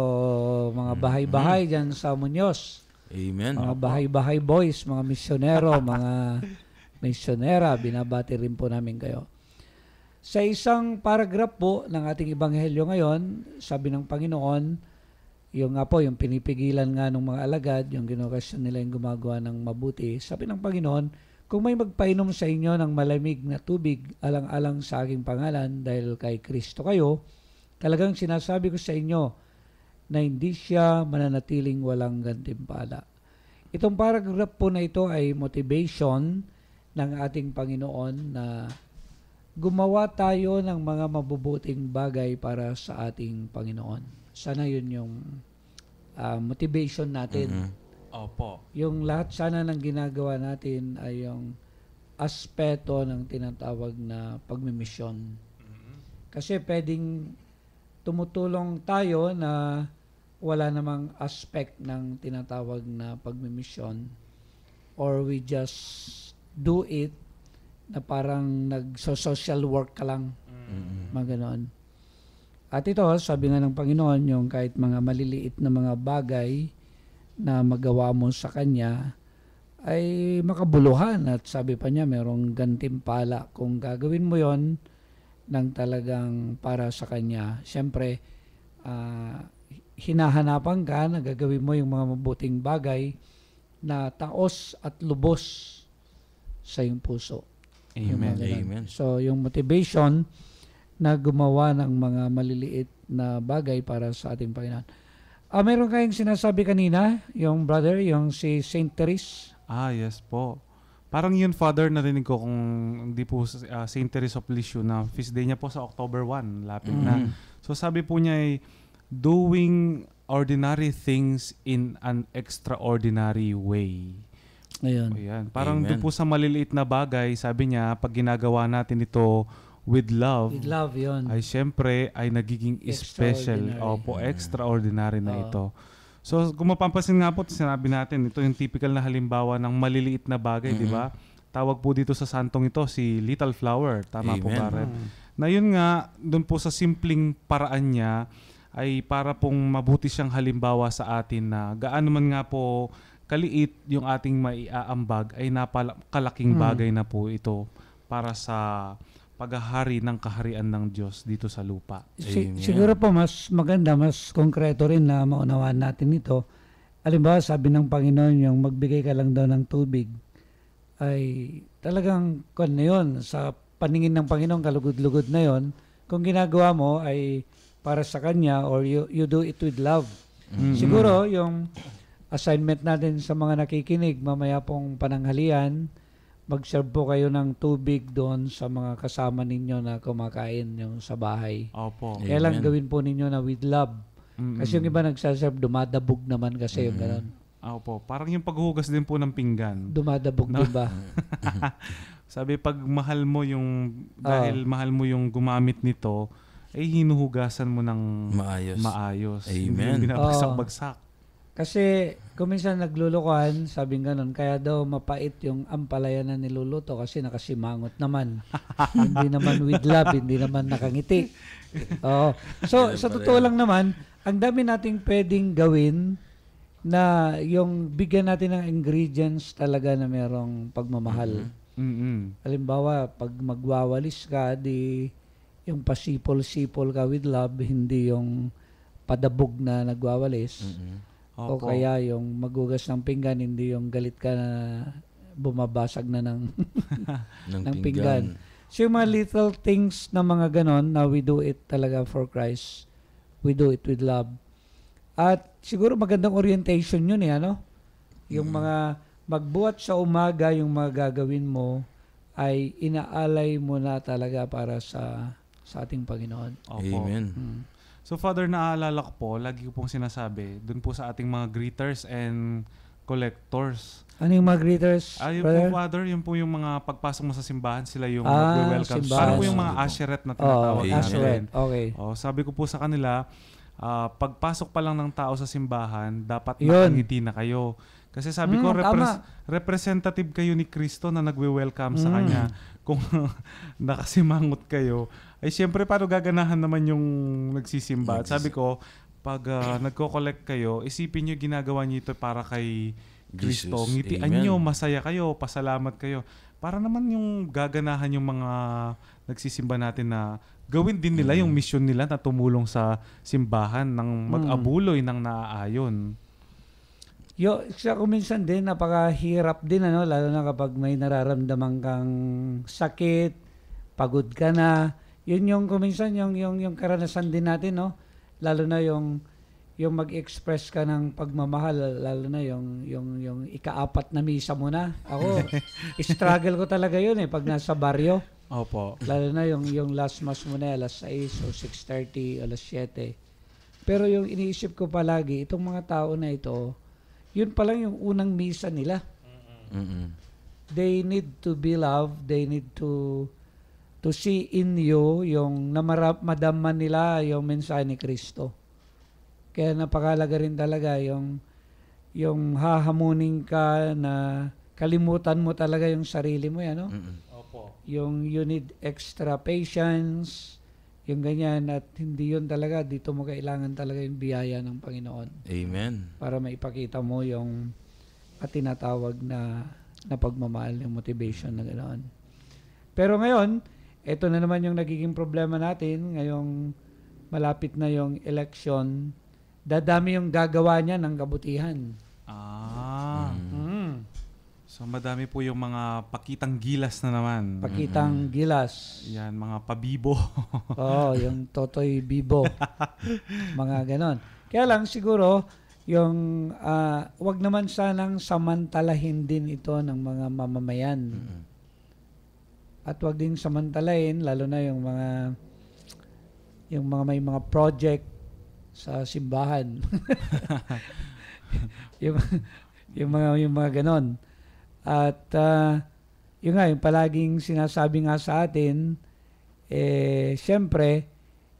mga bahay-bahay dyan sa Muñoz. Amen. Mga bahay-bahay boys, mga misyonero, mga misyonera, binabati rin po namin kayo. Sa isang paragraph po ng ating ebanghelyo ngayon, sabi ng Panginoon, yung nga po, yung pinipigilan nga ng mga alagad, yung ginokasyon nila yung gumagawa ng mabuti. Sabi ng Panginoon, kung may magpainom sa inyo ng malamig na tubig, alang-alang sa aking pangalan, dahil kay Kristo kayo, talagang sinasabi ko sa inyo na hindi siya mananatiling walang gantimpala. Itong paragraph po na ito ay motivation ng ating Panginoon na gumawa tayo ng mga mabubuting bagay para sa ating Panginoon. Sana yun yung motivation natin. Opo. Yung lahat sana ng ginagawa natin ay yung aspeto ng tinatawag na pagmimisyon. Kasi pwedeng tumutulong tayo na wala namang aspect ng tinatawag na pagmimisyon, or we just do it na parang nagso-social work ka lang. Mga ganoon. At ito, sabi nga ng Panginoon, yung kahit mga maliliit na mga bagay na magawa mo sa Kanya ay makabuluhan. At sabi pa niya, merong gantimpala kung gagawin mo yon ng talagang para sa Kanya. Siyempre, hinahanapan ka na gagawin mo yung mga mabuting bagay na taos at lubos sa iyong puso. Amen. Amen. So, yung motivation na gumawa ng mga maliliit na bagay para sa ating Panginoon. Meron kayong sinasabi kanina, yung brother, yung si Saint Therese. Yes po. Parang yun, Father, narinig ko kung hindi po Saint Therese of Lisieux na feast day niya po sa October 1, lapit na. So sabi po niya ay, doing ordinary things in an extraordinary way. Ayun. Ayan. Parang Amen. doon po sa maliliit na bagay, sabi niya, pag ginagawa natin ito with love, With love, yun. ay syempre ay nagiging special. Extraordinary. Opo, extraordinary na Oo. ito. So, kung mapapansin nga po, sinabi natin, ito yung typical na halimbawa ng maliliit na bagay, di ba? Tawag po dito sa santong ito si Little Flower. Tama po Amen. ba, Red? Na yun nga, doon po sa simpleng paraan niya, ay para pong mabuti siyang halimbawa sa atin na gaano man nga po kaliit yung ating maiaambag ay napakalaking bagay na po ito para sa paghahari ng kaharian ng Diyos dito sa lupa. Amen. Siguro po mas maganda, mas konkreto rin na maunawaan natin ito. Halimbawa, sabi ng Panginoon, yung magbigay ka lang daw ng tubig, ay talagang na yun, sa paningin ng Panginoon, kalugod-lugod na yun. Kung ginagawa mo ay para sa Kanya, or you do it with love. Siguro, yung assignment natin sa mga nakikinig, mamaya pong pananghalian, mag-serve po kayo ng tubig doon sa mga kasama ninyo na kumakain yung sa bahay. Opo. Kaya lang Amen. gawin po ninyo na with love. Kasi yung iba nagsaserve, dumadabog naman kasi yung gano'n. Opo. Parang yung paghuhugas din po ng pinggan. Dumadabog, No. diba? Sabi, pag mahal mo yung, dahil mahal mo yung gumamit nito, ay hinuhugasan mo ng Maayos. maayos. Amen. Hindi binabagsak-bagsak. Kasi kung minsan naglulukuhan, sabing ganun, kaya daw mapait yung ampalaya na niluluto kasi nakasimangot naman. Hindi naman with love, hindi naman nakangiti. Oo. So, sa totoo lang naman, ang dami nating pwedeng gawin na yung bigyan natin ng ingredients talaga na merong pagmamahal. Halimbawa, pag magwawalis ka, di yung pasipol-sipol ka with love, hindi yung padabog na nagwawalis. O Opo. kaya yung magugas ng pinggan, hindi yung galit ka na bumabasag na ng ng pinggan. So yung mga little things na mga ganon, na we do it talaga for Christ. We do it with love. At siguro magandang orientation yun ano? Yung mga magbuhat sa umaga, yung mga gagawin mo, ay inaalay mo na talaga para sa ating Panginoon. Opo. Amen. So Father, naaalala ko po, lagi ko pong sinasabi, dun po sa ating mga greeters and collectors. Ano yung mga greeters, Yun brother? po, Father, yun po yung mga pagpasok mo sa simbahan, sila yung Ah, welcome. simbahan. Paano po yung mga asheret na tinatawag Okay. natin? Asheret. Okay. Sabi ko po sa kanila, pagpasok pa lang ng tao sa simbahan, dapat Yun. nakangiti na kayo. Kasi sabi ko, Tama. representative kayo ni Kristo na nagwe-welcome sa Kanya. Kung nakasimangot kayo, ay siyempre paano gaganahan naman yung nagsisimba? At sabi ko, pag nagko-collect kayo, isipin nyo ginagawa nyo ito para kay Kristo. Jesus. Ngitian Amen. nyo, masaya kayo, pasalamat kayo. Para naman yung gaganahan yung mga nagsisimba natin na gawin din nila yung mission nila na tumulong sa simbahan ng mag-abuloy ng naaayon. Siya kuminsan din, napakahirap din, lalo na kapag may nararamdaman kang sakit, pagod ka na. Yun yung kuminsan, yung karanasan din natin, no? Lalo na yung mag-express ka ng pagmamahal, lalo na yung ika-4 na misa mo na. Ako, struggle ko talaga yun pag nasa baryo. Opo. Lalo na yung last mass mo na, alas 6 o 6:30, alas 7. Pero yung iniisip ko palagi, itong mga tao na ito, yun pa lang yung unang misa nila. They need to be loved. They need to see in you yung madama nila yung mensahe ni Kristo. Kaya napakalaga rin talaga yung hahamunin ka na kalimutan mo talaga yung sarili mo, no? Opo. Yung you need extra patience, yung ganyan, at hindi yun talaga, dito mo kailangan talaga yung biyaya ng Panginoon Amen. para maipakita mo yung tinatawag na pagmamahal, yung motivation na ganoon. Pero ngayon, ito na naman yung nagiging problema natin, ngayong malapit na yung election, dadami yung gagawa niya ng kabutihan. So madami po yung mga pakitang gilas na naman. Pakitang gilas. Yan, mga pabibo. Oo, yung Totoy Bibo. Mga ganon. Kaya lang siguro, yung wag naman sanang samantalahin din ito ng mga mamamayan. At wag din samantalahin, lalo na yung mga may mga project sa simbahan. yung mga ganon. At yung palaging sinasabi nga sa atin, siyempre,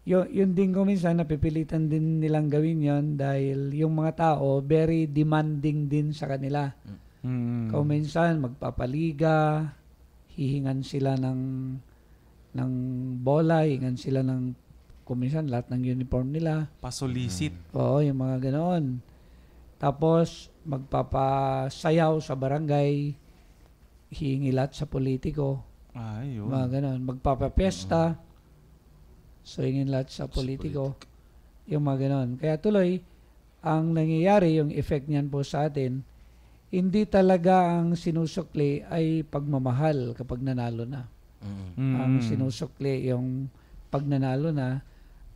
yun din ko minsan napipilitan din nilang gawin yon dahil yung mga tao very demanding din sa kanila. Kung minsan magpapaliga, hihingan sila ng bola, hihingan sila ng kuminsan lahat ng uniform nila. Pasolicit. Oo, yung mga ganoon. Tapos magpapasayaw sa barangay, hihingi lahat sa politiko. Ayun. Mga ganoon. Magpapapiesta, so hingin lahat sa politiko. Yung mga ganoon. Kaya tuloy, ang nangyayari, yung effect niyan po sa atin, hindi talaga ang sinusukli ay pagmamahal kapag nanalo na. Ang sinusukli, yung pag nanalo na,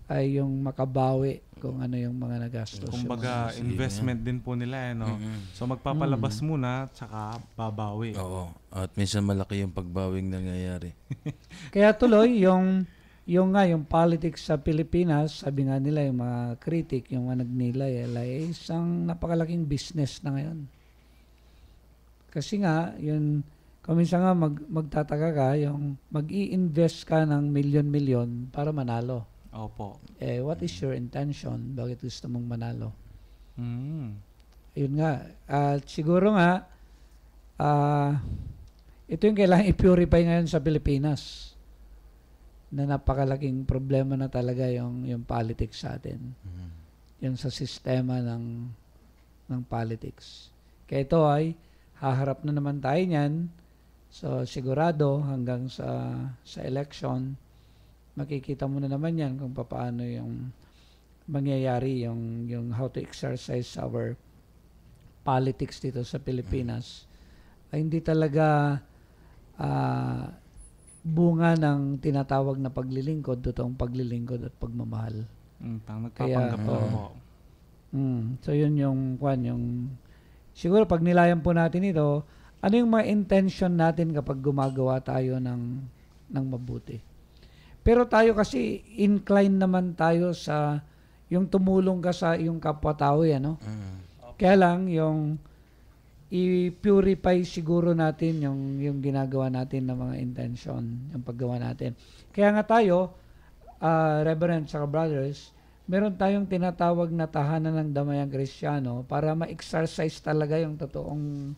ay yung makabawi kung ano yung mga nagastos. Kumbaga, investment din po nila, no? So magpapalabas muna, tsaka babawi. Oo. At minsan malaki yung pagbawing nangyayari. Kaya tuloy, yung politics sa Pilipinas, sabi nga nila yung mga critic, yung mga nagnilay, ay isang napakalaking business na ngayon. Kasi nga, yun, kung minsan nga magtataka ka, yung mag-i-invest ka ng milyon-milyon para manalo. Opo. What is your intention? Bakit gusto mong manalo? Yun nga. At siguro nga, ito yung kailangan i-purify ngayon sa Pilipinas. Na napakalaking problema na talaga yung politics sa atin. Yung sa sistema ng politics. Kaya ito ay haharap na naman tayo niyan. So sigurado hanggang sa election, makikita mo na naman yan kung paano yung mangyayari yung how to exercise our politics dito sa Pilipinas. Ay hindi talaga bunga ng tinatawag na paglilingkod, totoong paglilingkod at pagmamahal. Nagpapanggap po. So yun yung siguro pag nilayan po natin ito, ano yung mga intention natin kapag gumagawa tayo ng mabuti. Pero tayo kasi incline naman tayo sa yung tumulong ka sa yung kapwa-tao, ano? Kaya lang yung i-purify siguro natin yung ginagawa natin ng mga intention, yung paggawa natin. Kaya nga tayo, Reverend sa brothers, meron tayong tinatawag na tahanan ng damayang Kristiyano para ma-exercise talaga yung totoong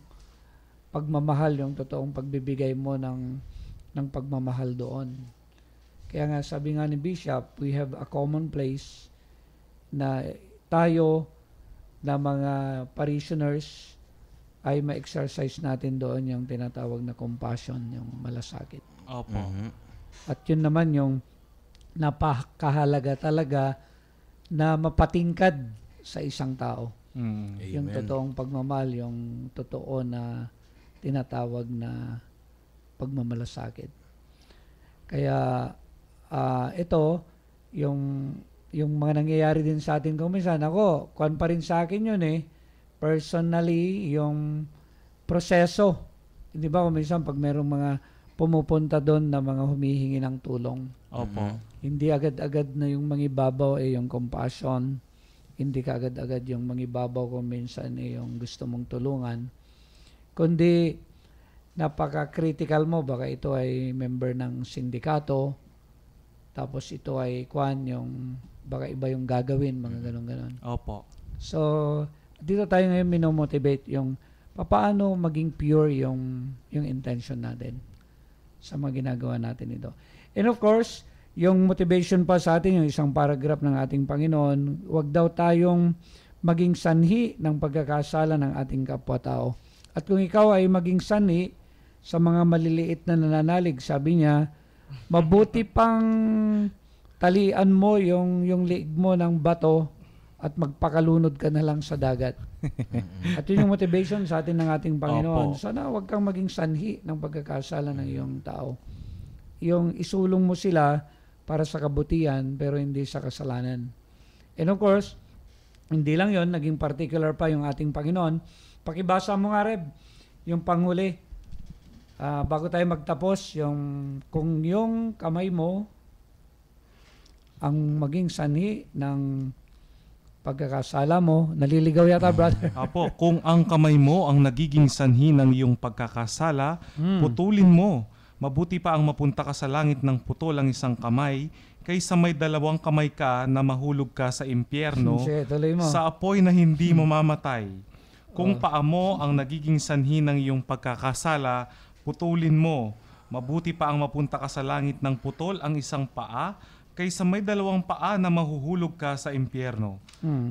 pagmamahal, yung totoong pagbibigay mo ng pagmamahal doon. Kaya nga sabi nga ni Bishop, we have a common place na tayo na mga parishioners ay ma-exercise natin doon yung tinatawag na compassion, yung malasakit. Opo. At yun naman yung napakahalaga talaga na mapatingkad sa isang tao. Yung Amen. totoong pagmamahal, yung totoo na tinatawag na pagmamalasakit. Kaya ito, yung mga nangyayari din sa atin kung minsan, ako, kuwan pa rin sa akin yun personally, yung proseso. Di ba kung minsan pag merong mga pumupunta doon na mga humihingi ng tulong, Opo. hindi agad-agad na yung mangibabaw yung compassion. Hindi ka agad-agad yung mangibabaw kung minsan yung gusto mong tulungan. Kundi napaka-critical mo, baka ito ay member ng sindikato, tapos ito ay yung baka iba yung gagawin, mga ganon-ganon. Opo. So, dito tayo ngayon minomotivate yung paano maging pure yung intention natin sa mga ginagawa natin ito. And of course, yung motivation pa sa atin, yung isang paragraph ng ating Panginoon, wag daw tayong maging sanhi ng pagkakasala ng ating kapwa-tao. At kung ikaw ay maging sanhi sa mga maliliit na nananalig, sabi niya, mabuti pang talian mo yung liig mo ng bato at magpakalunod ka na lang sa dagat. At yun yung motivation sa atin ng ating Panginoon. Opo. Sana wag kang maging sanhi ng pagkakasala ng iyong tao. Yung isulong mo sila para sa kabutihan pero hindi sa kasalanan. And of course, hindi lang yon, naging particular pa yung ating Panginoon. Pakibasa mo nga, Reb, yung panghuli. Bago tayo magtapos, kung yung kamay mo ang maging sanhi ng pagkakasala mo, naliligaw yata, brother. Apo, kung ang kamay mo ang nagiging sanhi ng iyong pagkakasala, putulin mo. Mabuti pa ang mapunta ka sa langit ng putol ang isang kamay, kaysa may dalawang kamay ka na mahulog ka sa impyerno, Sige, tuloy mo. sa apoy na hindi mamamatay. Kung paa mo ang nagiging sanhi ng iyong pagkakasala, putulin mo. Mabuti pa ang mapunta ka sa langit ng putol ang isang paa, kaysa may dalawang paa na mahuhulog ka sa impyerno.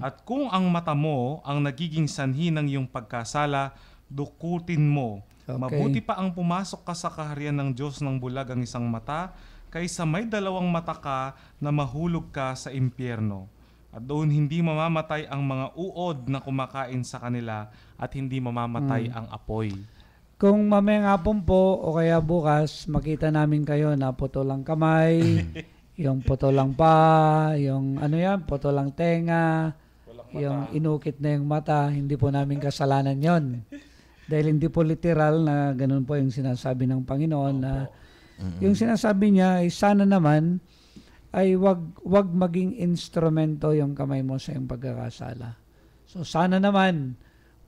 At kung ang mata mo ang nagiging sanhi ng iyong pagkasala, dukutin mo. Okay. Mabuti pa ang pumasok ka sa kaharian ng Diyos ng bulag ang isang mata, kaysa may dalawang mata ka na mahulog ka sa impyerno. At doon hindi mamamatay ang mga uod na kumakain sa kanila at hindi mamamatay ang apoy. Kung mamayang hapon po o kaya bukas, makita namin kayo na putol ang kamay, yung putol ang pa, yung putol ang tenga, yung inukit na yung mata, hindi po namin kasalanan yon. Dahil hindi po literal na ganun po yung sinasabi ng Panginoon na yung sinasabi niya ay sana naman ay wag maging instrumento yung kamay mo sa iyong pagkakasala. So sana naman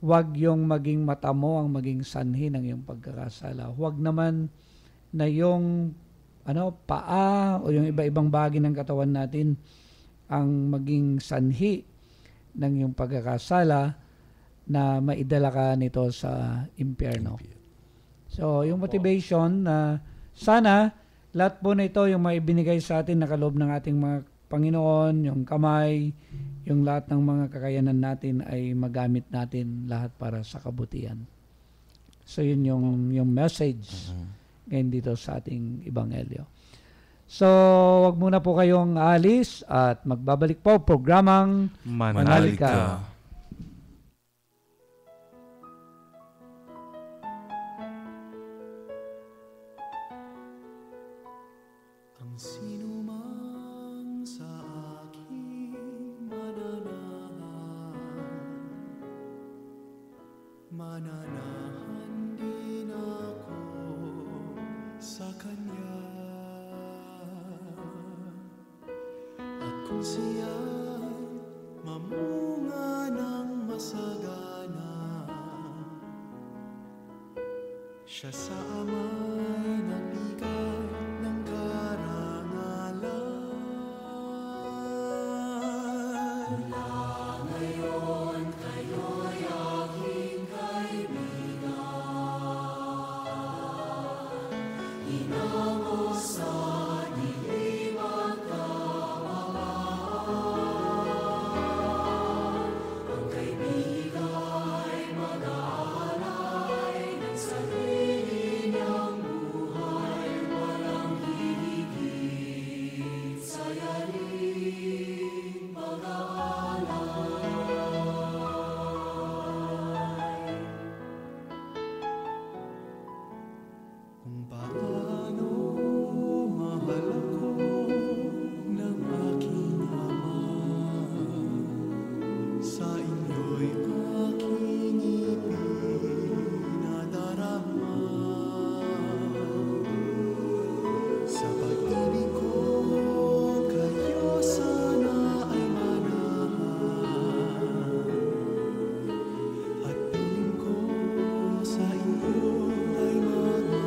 wag yung maging mata mo ang maging sanhi ng iyong pagkakasala. Wag naman na yung paa o yung iba-ibang bahagi ng katawan natin ang maging sanhi ng iyong pagkakasala na maidala ka nito sa impyerno. So, yung motivation na sana lahat po na ito yung maibinigay sa atin na kaloob ng ating mga Panginoon, yung kamay, yung lahat ng mga kakayanan natin ay magamit natin lahat para sa kabutihan. So, yun yung message ngayon dito sa ating Ebanghelyo. So, wag muna po kayong alis at magbabalik po programang Manalig ka. Ang sino mang sa aking mananahan din ako sa Kanya. At kung siya'y mamunga ng masagana, Siya sa amay nagbigay ng karangalan. Kung paano mahal ako ng aking ama, sa inyo'y aking ipinadarama. Sa pag-ibig ko kayo sana ay manahan, at piling ko sa inyo ay magmahalan.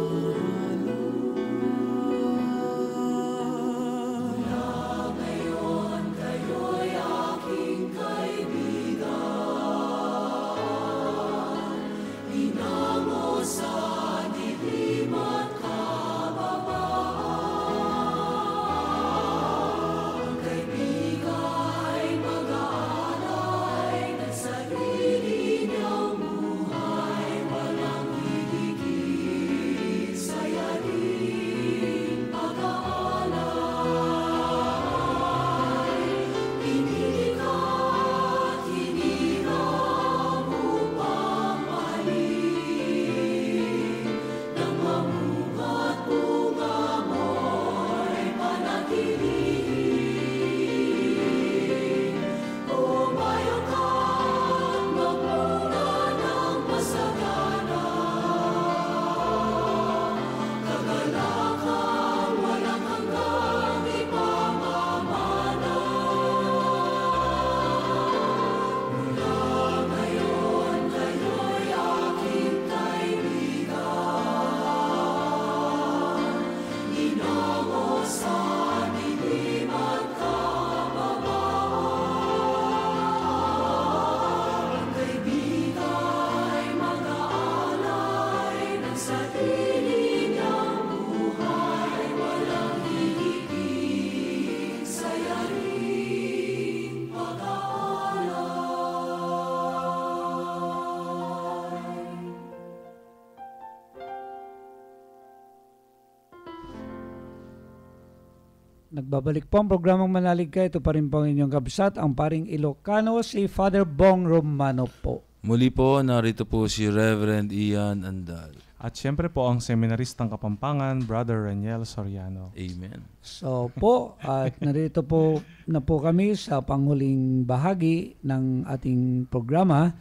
Nagbabalik po ang programang Manalig Ka. Ito pa rin po ang inyong kabsat, ang paring Ilocano, si Father Bong Romano po. Muli po, narito po si Reverend Ian Andal. At syempre po ang seminaristang Kapampangan, Brother Reniel Soriano. Amen. So po, at narito po na po kami sa panghuling bahagi ng ating programa.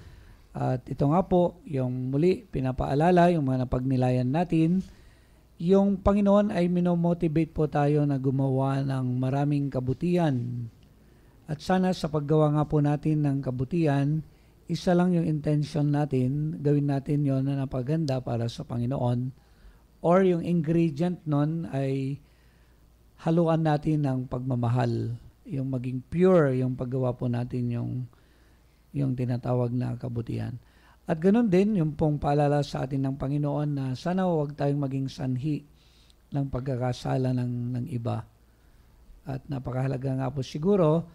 At ito nga po, yung muli pinapaalala, yung mga napagnilayan natin. Yung Panginoon ay minomotivate po tayo na gumawa ng maraming kabutihan. At sana sa paggawa nga po natin ng kabutihan, isa lang yung intention natin, gawin natin yon na napaganda para sa Panginoon. Or yung ingredient nun ay haluan natin ng pagmamahal. Yung maging pure, yung paggawa po natin yung tinatawag na kabutihan. At ganoon din, yung pong paalala sa atin ng Panginoon na sana huwag tayong maging sanhi ng pagkakasala ng iba. At napakahalaga nga po siguro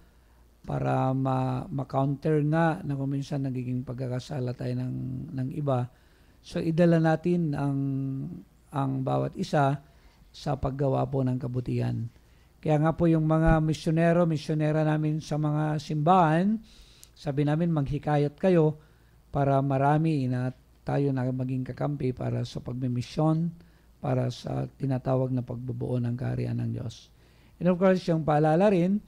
para ma-counter nga na kung minsan nagiging pagkakasala tayo ng iba. So idala natin ang bawat isa sa paggawa po ng kabutihan. Kaya nga po yung mga misyonera namin sa mga simbahan, sabi namin maghikayat kayo para marami na tayo na maging kakampi para sa pagmimisyon, para sa tinatawag na pagbubuo ng kaharian ng Diyos. And of course, yung paalala rin,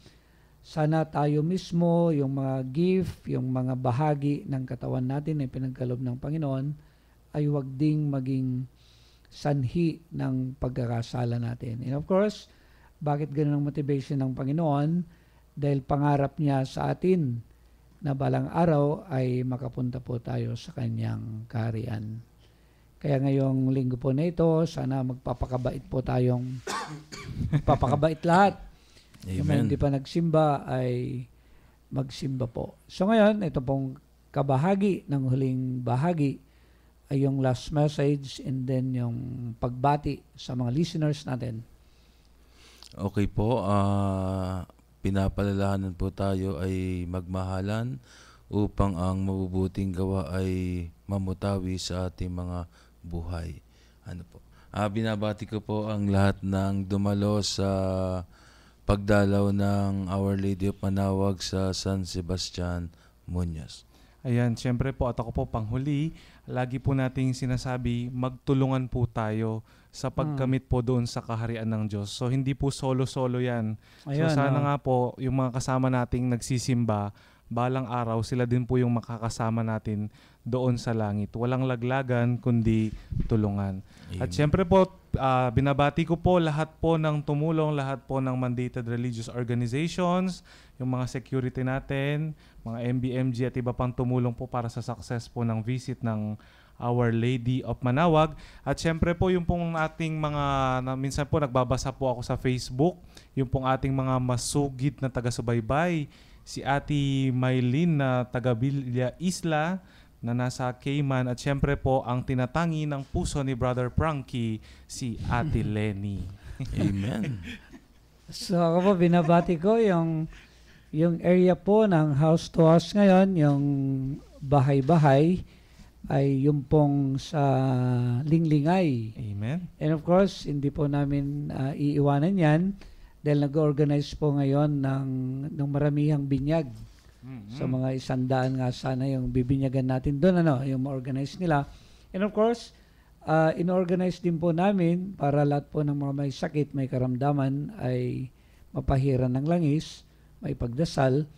sana tayo mismo, yung mga gift, yung mga bahagi ng katawan natin na pinagkaloob ng Panginoon, ay huwag ding maging sanhi ng pagkakasala natin. And of course, bakit ganun ang motivation ng Panginoon? Dahil pangarap niya sa atin na balang araw ay makapunta po tayo sa kanyang kaharian. Kaya ngayong linggo po na ito, sana magpapakabait po tayong magpapakabait lahat. Yung mga Amen. hindi pa nagsimba ay magsimba po. So ngayon, ito pong kabahagi ng huling bahagi ay yung last message and then yung pagbati sa mga listeners natin. Okay po, pinapalalahanan po tayo ay magmahalan upang ang mabubuting gawa ay mamutawi sa ating mga buhay. Ano po? Binabati ko po ang lahat ng dumalo sa pagdalaw ng Our Lady of Manawag sa San Sebastian, Muñoz. Ayan, siyempre po at ako po panghuli, lagi po nating sinasabi, magtulungan po tayo sa pagkamit po doon sa kaharian ng Diyos. So hindi po solo-solo yan. Ayan, so sana nga po, yung mga kasama nating nagsisimba, balang araw sila din po yung makakasama natin doon sa langit. Walang laglagan, kundi tulungan. At syempre po, binabati ko po lahat po ng tumulong, lahat po ng mandated religious organizations, yung mga security natin, mga MBMG at iba pang tumulong po para sa success po ng visit ng Our Lady of Manawag. At syempre po yung pong ating mga, minsan po nagbabasa po ako sa Facebook, yung pong ating mga masugid na taga-subaybay, si Ate Maylin na taga Villa Isla na nasa Cayman, at syempre po ang tinatangi ng puso ni Brother Frankie, si Ate Lenny. Amen. So ako po, binabati ko yung area po ng house to house ngayon, yung bahay-bahay, ay yung pong sa Linglingay. Amen. And of course, hindi po namin iiwanan yan dahil nag-organize po ngayon ng maramihang binyag. So mga 100 nga sana yung bibinyagan natin doon, yung ma-organize nila. And of course, in-organize din po namin para lahat po ng mga may sakit, may karamdaman ay mapahiran ng langis, may pagdasal.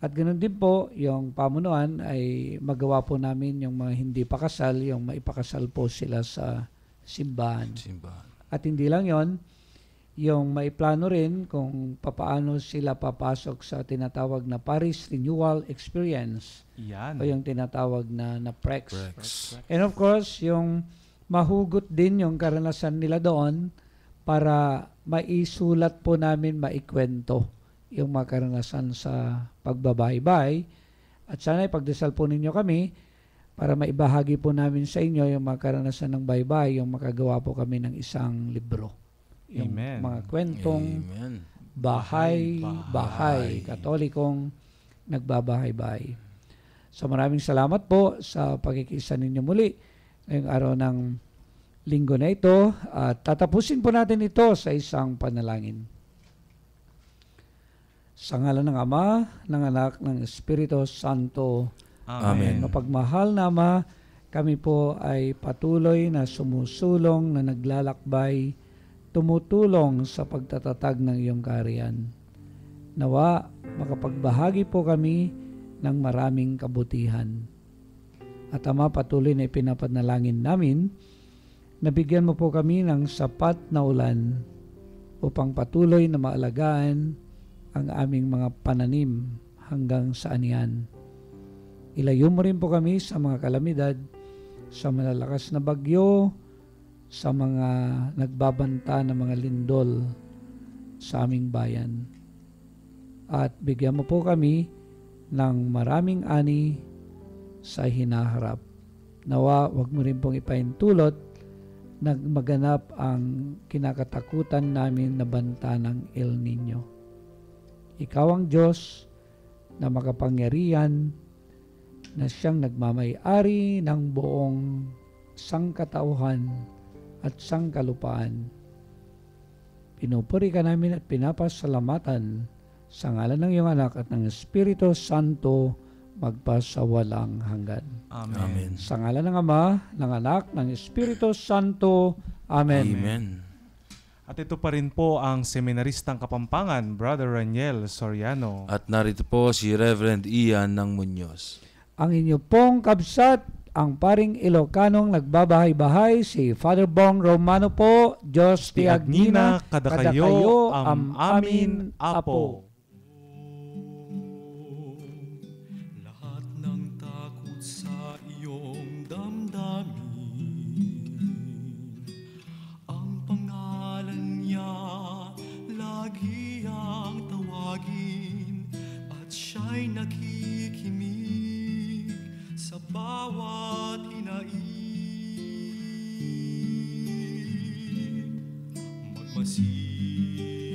At ganoon din po, yung pamunuan ay magawa po namin yung mga hindi pa kasal, yung maipakasal po sila sa simbahan. At hindi lang yon, yung maiplano rin kung papaano sila papasok sa tinatawag na Parish Renewal Experience Yan. o yung tinatawag na PREX. Rex. And of course, yung mahugot din yung karanasan nila doon para maisulat po namin, maikwento yung mga karanasan sa pagbabaybay. At sana ipagdasal po ninyo kami para maibahagi po namin sa inyo yung mga karanasan ng baybay, yung makagawa po kami ng isang libro. Yung Amen. mga kwentong Amen. bahay, katolikong nagbabahay-bahay. So maraming salamat po sa pagkikisa ninyo muli ngayong araw ng linggo na ito. At tatapusin po natin ito sa isang panalangin. Sa ngalan ng Ama, ng Anak, ng Espiritu Santo. Amen. Mapagmahal na Ama, kami po ay patuloy na sumusulong, na naglalakbay, tumutulong sa pagtatatag ng iyong kaharian. Nawa, makapagbahagi po kami ng maraming kabutihan. At Ama, patuloy na ipinapanalangin namin, nabigyan mo po kami ng sapat na ulan upang patuloy na maalagaan ang aming mga pananim hanggang sa anihan. Ilayo mo rin po kami sa mga kalamidad, sa malalakas na bagyo, sa mga nagbabanta ng mga lindol sa aming bayan. At bigyan mo po kami ng maraming ani sa hinaharap. Nawa, wag mo rin pong ipahintulot na maganap ang kinakatakutan namin na banta ng El Nino. Ikaw ang Diyos na makapangyarihan, na siyang nagmamay-ari ng buong sangkatauhan at sangkalupaan. Pinupuri ka namin at pinapasalamatan sa ngalan ng iyong anak at ng Espiritu Santo magpasawalang hanggan. Amen. Amen. Sa ngalan ng Ama, ng Anak, ng Espiritu Santo. Amen. Amen. At ito pa rin po ang seminaristang Kapampangan, Brother Raniel Soriano. At narito po si Reverend Ian ng Muñoz. Ang inyo pong kabsat, ang paring Ilocanong nagbabahay-bahay, si Father Bong Romano po, Diyos ti Agnina, kada kada kayo, am amin, Apo. Lahat ng takot sa iyong damdamin nakikinig sa bawat hinaing.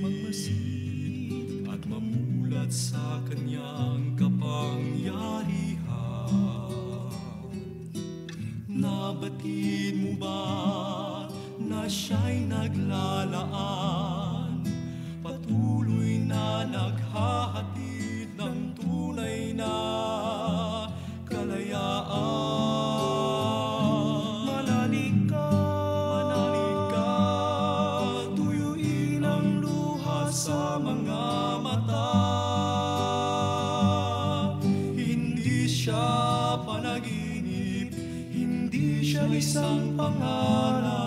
Magmasid at mamulat sa kanyang kapangyarihan. Nabatid mo ba na siya'y naglalaan? Patuloy na naghahatid ng tunay na kalayaan. Manalig ka, tuyuin ang luha sa mga mata. Hindi siya panaginip, hindi siya isang pangarap.